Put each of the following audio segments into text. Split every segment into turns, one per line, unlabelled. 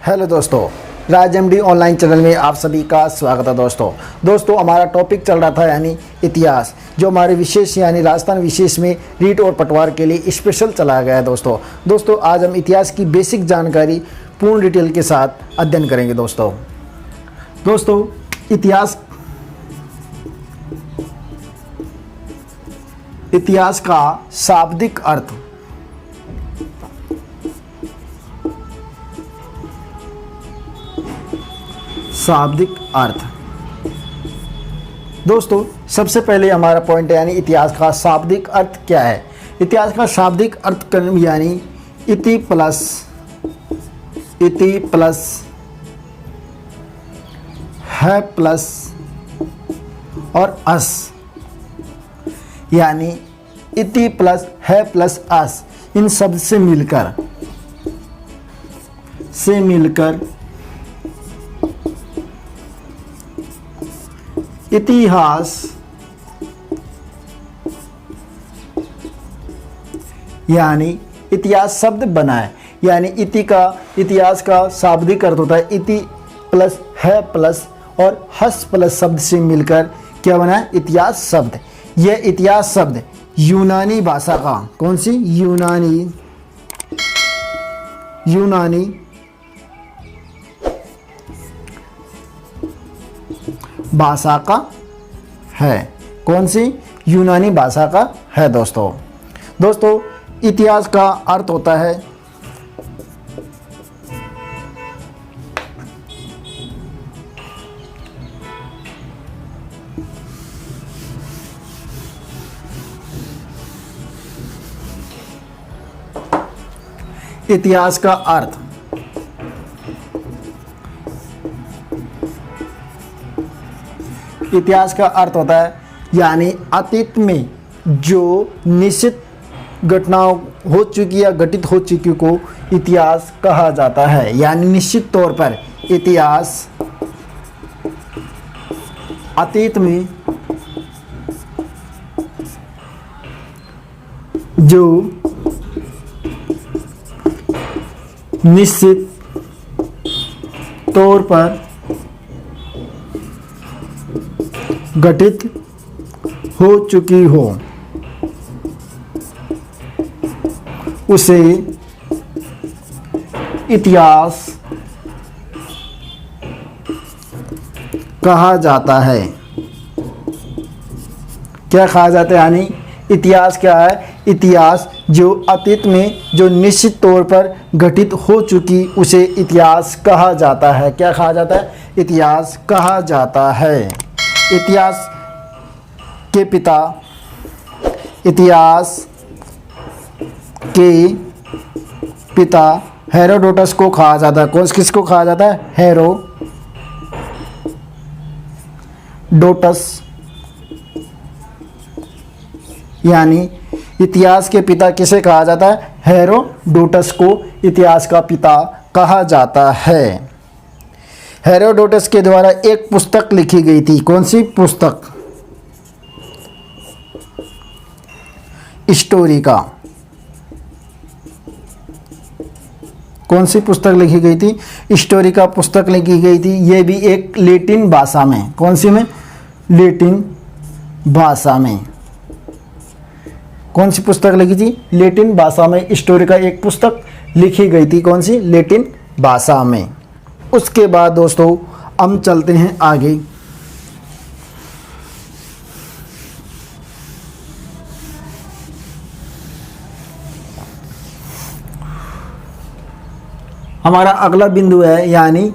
Hello दोस्तों, राज MD online channel में आप सभी का स्वागत है। दोस्तों हमारा टॉपिक चल रहा था यानी इतिहास, जो हमारे विशेष यानी राजस्थान विशेष में रीट और पटवार के लिए स्पेशल चलाया गया है। दोस्तों आज हम इतिहास की बेसिक जानकारी पूर्ण डिटेल के साथ अध्ययन करेंगे। दोस्तों इतिहास का शाब्दिक अर्थ। शाब्दिक अर्थ दोस्तों सबसे पहले हमारा पॉइंट है यानी इतिहास का शाब्दिक अर्थ क्या है। इतिहास का शाब्दिक अर्थ यानी इति प्लस है प्लस और अस, यानी इति प्लस है प्लस अस, इन शब्द से मिलकर इतिहास यानी इतिहास शब्द बना है। यानी इतिहास का शाब्दिक अर्थ होता है इति प्लस है प्लस और हस प्लस शब्द से मिलकर क्या बना है, इतिहास शब्द। यह इतिहास शब्द यूनानी भाषा का, कौन सी, यूनानी भाषा का है। कौन सी, यूनानी भाषा का है। दोस्तों इतिहास का अर्थ होता है इतिहास का अर्थ इतिहास का अर्थ होता है यानी अतीत में जो निश्चित घटनाओं हो चुकी या घटित हो चुकी को इतिहास कहा जाता है। यानी निश्चित तौर पर इतिहास अतीत में जो निश्चित तौर पर घटित हो चुकी हो उसे इतिहास कहा जाता है। क्या कहा जाता है, यानी इतिहास क्या है, इतिहास जो अतीत में जो निश्चित तौर पर घटित हो चुकी उसे इतिहास कहा जाता है। क्या कहा जाता है, इतिहास कहा जाता है। इतिहास के पिता हेरोडोटस को कहा जाता है। किसको कहा जाता है, हेरोडोटस, यानी इतिहास के पिता किसे कहा जाता है, हेरोडोटस को इतिहास का पिता कहा जाता है। हेरोडोटस के द्वारा एक पुस्तक लिखी गई थी। कौन सी पुस्तक, हिस्टोरिका। कौन सी पुस्तक लिखी गई थी, हिस्टोरिका पुस्तक लिखी गई थी। यह भी एक लैटिन भाषा में, कौन सी में, लैटिन भाषा में। कौन सी पुस्तक लिखी थी, लैटिन भाषा में हिस्टोरिका एक पुस्तक लिखी गई थी। कौन सी, लैटिन भाषा में। उसके बाद दोस्तों हम चलते हैं आगे। हमारा अगला बिंदु है यानी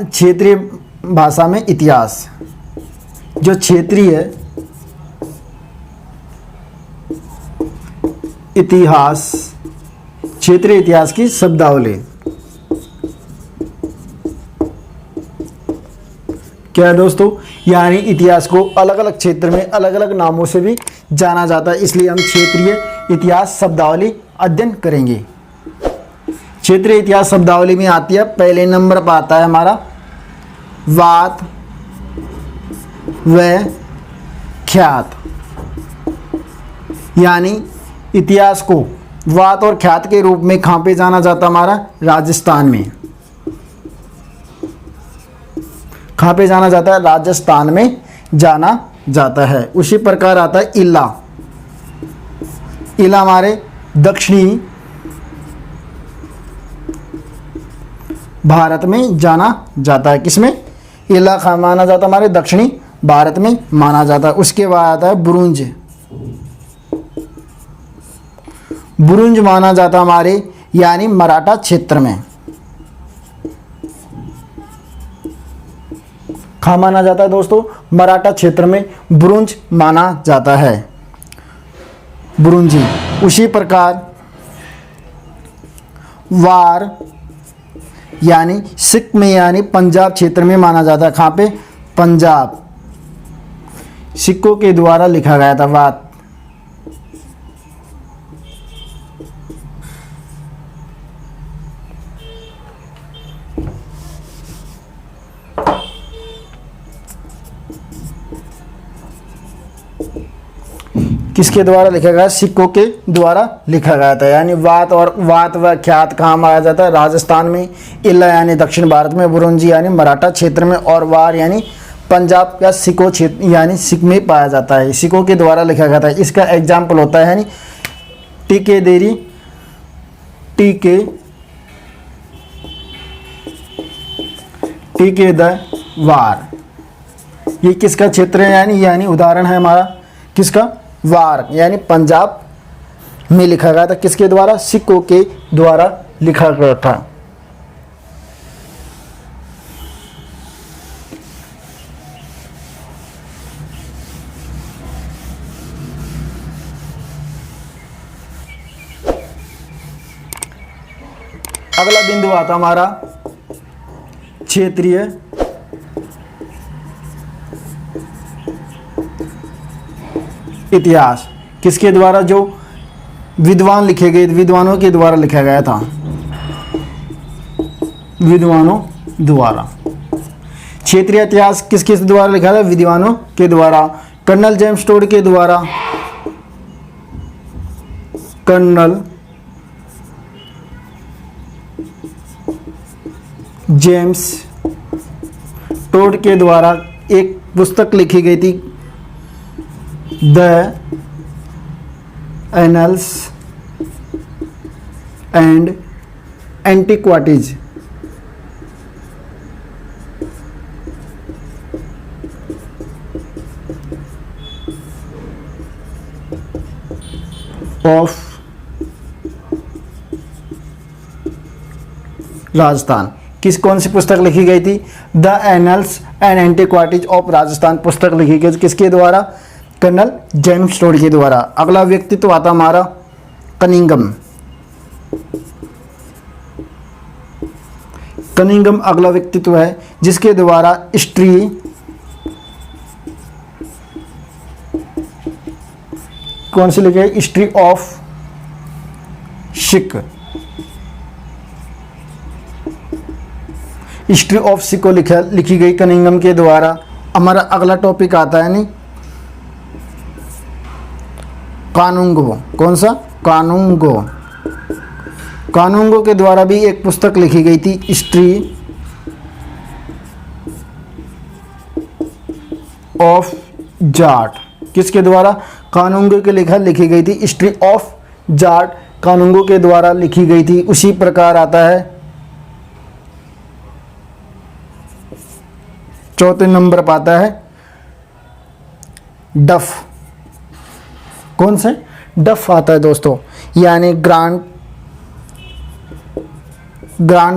क्षेत्रीय भाषा में इतिहास। जो क्षेत्रीय इतिहास की शब्दावली। क्या है दोस्तों, यानी इतिहास को अलग अलग क्षेत्र में अलग अलग नामों से भी जाना जाता है, इसलिए हम क्षेत्रीय इतिहास शब्दावली अध्ययन करेंगे। क्षेत्रीय इतिहास शब्दावली में आती है, पहले नंबर पर आता है हमारा वात व ख्यात, यानी इतिहास को वात और ख्यात के रूप में कहाँ पे जाना जाता हमारा? राजस्थान में। कहाँ पे जाना जाता है? राजस्थान में जाना जाता है। उसी प्रकार आता है इला। इला हमारे दक्षिणी भारत में जाना जाता है। किसमें? इला कहाँ माना जाता है? हमारे दक्षिणी भारत में माना जाता है। उसके बाद आता है बुरुंज। बुरुंज माना जाता हमारे यानी मराठा क्षेत्र में। कहाँ माना जाता है दोस्तों? मराठा क्षेत्र में बुरुंज माना जाता है, बुरुंजी। उसी प्रकार वार यानी सिख में यानी पंजाब क्षेत्र में माना जाता है। कहाँ पे? पंजाब। सिखों के द्वारा लिखा गया था वात। किसके द्वारा लिखा गया? सिखों के द्वारा लिखा गया था। यानी वात और वात व ख्यात कहाँ माना जाता है? राजस्थान में। इला यानी दक्षिण भारत में। बुरुंजी यानी मराठा क्षेत्र में। और वार यानी पंजाब या सिखों क्षेत्र यानी सिख में पाया जाता है। सिखों के द्वारा लिखा गया था। इसका एग्जाम्पल होता है यानी टीकेदेरी, टीकेदवार। ये किसका क्षेत्र है? यानी उदाहरण है हमारा किसका? वार यानी पंजाब में लिखा गया था। किसके द्वारा? सिखों के द्वारा लिखा गया था। अगला बिंदु आता हमारा क्षेत्रीय इतिहास। किसके द्वारा? जो विद्वान लिखे गए, विद्वानों के द्वारा लिखा गया था। विद्वानों द्वारा। क्षेत्रीय इतिहास किस किस द्वारा लिखा था? विद्वानों के द्वारा। कर्नल जेम्स टोड के द्वारा। कर्नल जेम्स टोड के द्वारा एक पुस्तक लिखी गई थी, the annals and antiquities. Of Rajasthan. कौन सी पुस्तक लिखी गई थी? The annals and antiquities of Rajasthan पुस्तक लिखी गई। किसके द्वारा? कर्नल जेम्स टोड के द्वारा। अगला व्यक्तित्व आता हमारा कनिंघम। कनिंघम अगला व्यक्तित्व है जिसके द्वारा हिस्ट्री कौन सी लिखी है? History of Sikh. History of Sikh को लिखी गई कनिंघम के द्वारा। हमारा अगला टॉपिक आता है नहीं कानूंगो। कौन सा? कानूंगो। कानूंगो के द्वारा भी एक पुस्तक लिखी गई थी, हिस्ट्री ऑफ जाट। किसके द्वारा? कानूंगो के लिखी गई थी, हिस्ट्री ऑफ जाट कानूंगो के द्वारा लिखी गई थी। उसी प्रकार आता है चौथे नंबर पर आता है डफ। कौन से? डफ आता है दोस्तों, यानी ग्रांड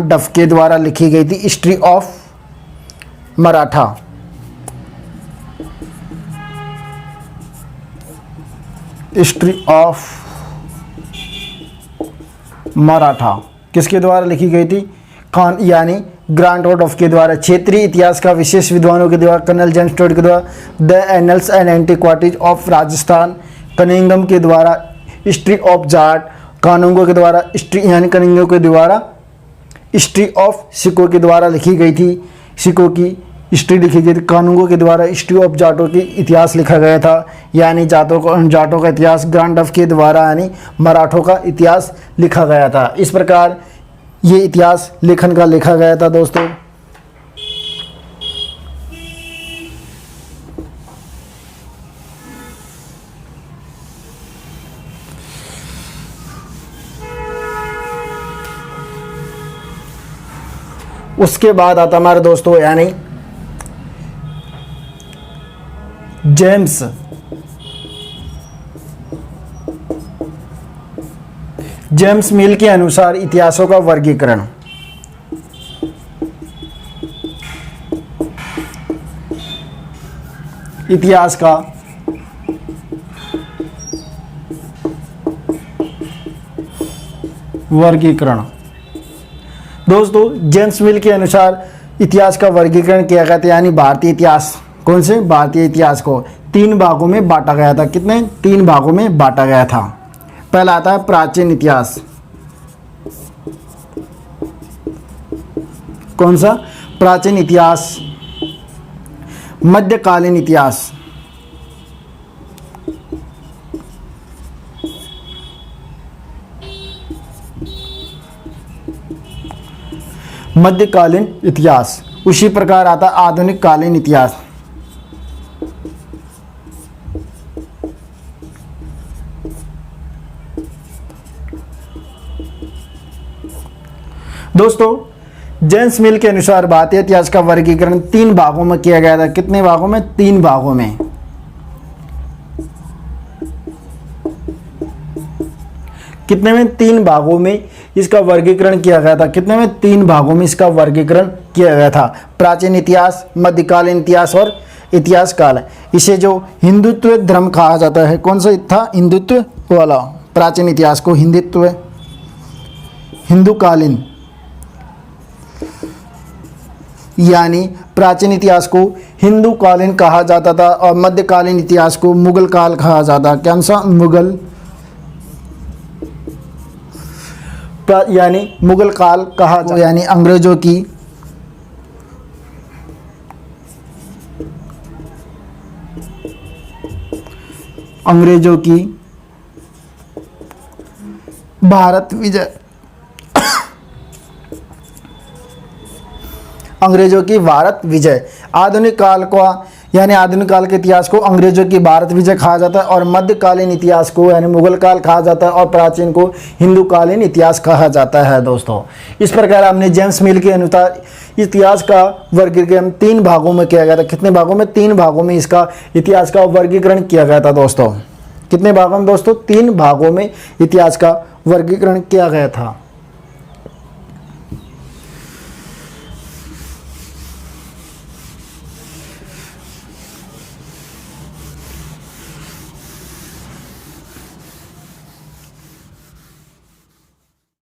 डफ के द्वारा लिखी गई थी history of Maratha. History of Maratha किसके द्वारा लिखी गई थी? खान यानी ग्रांट ऑफ के द्वारा। क्षेत्रीय इतिहास का विशेष विद्वानों के द्वारा कर्नल जेम्स टोड के द्वारा। The annals and antiquities of Rajasthan Cunningham के द्वारा। हिस्ट्री ऑफ जाट कानूंगो के द्वारा। हिस्ट्री यानी कनिंघम के द्वारा हिस्ट्री ऑफ सिखों के द्वारा लिखी गई थी। सिखों की हिस्ट्री लिखी गई थी। कानूंगो के द्वारा हिस्ट्री ऑफ जाटों की इतिहास लिखा गया था, यानी जाटों का इतिहास। ग्रांड डफ के द्वारा यानी मराठों का इतिहास लिखा गया था। इस प्रकार ये इतिहास लेखन का लिखा गया था दोस्तों। उसके बाद आता हमारे दोस्तों यानी जेम्स मिल के अनुसार इतिहासों का वर्गीकरण। इतिहास का वर्गीकरण। दोस्तों जेम्स मिल के अनुसार इतिहास का वर्गीकरण किया गया था, यानी भारतीय इतिहास, कौन से भारतीय इतिहास को 3 भागों में बांटा गया था। कितने? 3 भागों में बांटा गया था। पहला आता है प्राचीन इतिहास। कौन सा? प्राचीन इतिहास। मध्यकालीन इतिहास। मध्यकालीन इतिहास। उसी प्रकार आता आधुनिक कालीन इतिहास। दोस्तों जेम्स मिल के अनुसार भारतीय इतिहास का वर्गीकरण 3 भागों में किया गया था। कितने भागों में? 3 भागों में। कितने में? 3 भागों में इसका वर्गीकरण किया गया था। कितने में? 3 भागों में इसका वर्गीकरण किया गया था। प्राचीन इतिहास, मध्यकालीन इतिहास और इतिहास काल। इसे जो हिंदुत्व धर्म कहा जाता है, कौन सा था? हिंदुत्व वाला। प्राचीन इतिहास को हिंदुत्व, हिंदुकालीन, यानी प्राचीन इतिहास को हिंदू कालीन कहा जाता था और मध्यकालीन इतिहास को मुगल काल कहा जाता। कौन सा? मुगल, यानी मुगल काल कहा जाता, यानी अंग्रेजों की भारत विजय, अंग्रेजों की भारत विजय। आधुनिक काल को यानी आधुनिक काल के इतिहास को अंग्रेजों की भारत विजय कहा जाता है और मध्यकालीन इतिहास को यानी मुगल काल कहा जाता है और प्राचीन को हिंदुकालीन इतिहास कहा जाता है। दोस्तों इस प्रकार हमने जेम्स मिल के अनुसार इतिहास का वर्गीकरण 3 भागों में किया गया था। कितने भागों में? 3 भागों में इसका इतिहास का वर्गीकरण किया गया था। दोस्तों कितने भागों में? दोस्तों 3 भागों में इतिहास का वर्गीकरण किया गया था।